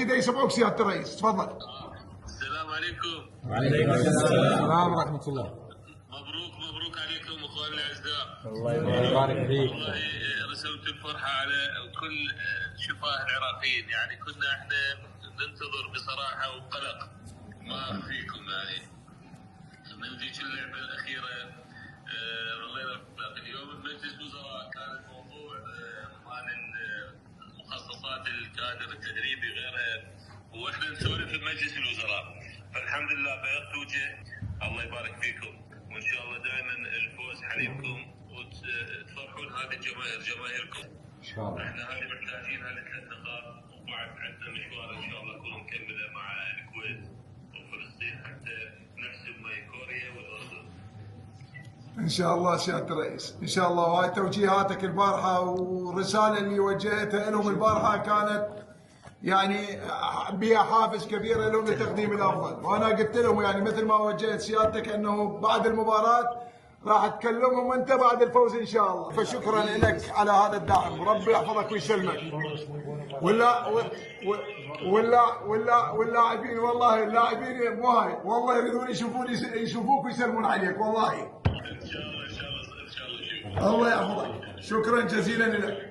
اكيد يسمعوك سياده الرئيس. تفضل. السلام عليكم. وعليكم السلام ورحمة الله. مبروك عليكم اخواننا الاعزاء. الله يبارك فيك. والله رسمت الفرحه على كل شفاه العراقيين، يعني كنا احنا ننتظر بصراحه وقلق ما فيكم يعني من ذيك اللعبه الاخيره. ظلينا اليوم مجلس وزراء كان الموضوع مال مخصصات الكادر التدريبي غيرها، واحنا نسولف في مجلس الوزراء، فالحمد لله بيضت وجه. الله يبارك فيكم، وان شاء الله دائما الفوز حليفكم وتفرحون هذه جماهيركم. ان شاء الله. احنا هذه محتاجين هذه ثلاث نقاط، وبعد عندنا مشوار ان شاء الله نكون نكمله مع الكويت وفلسطين حتى نحسب ماي كوريا والاردن. ان شاء الله سياده الرئيس، ان شاء الله. وهاي توجيهاتك البارحه والرساله اللي وجهتها لهم البارحه كانت يعني بها حافز كبير لهم لتقديم الافضل، وانا قلت لهم يعني مثل ما وجهت سيادتك انه بعد المباراه راح تكلمهم انت بعد الفوز ان شاء الله. فشكرا لك على هذا الدعم، وربي يحفظك ويسلمك. واللاعبين والله اللاعبين مو هاي والله يريدون يشوفوك ويسلمون عليك والله. ان شاء الله ان شاء الله ان شاء الله. الله يحفظك، شكرا جزيلا لك.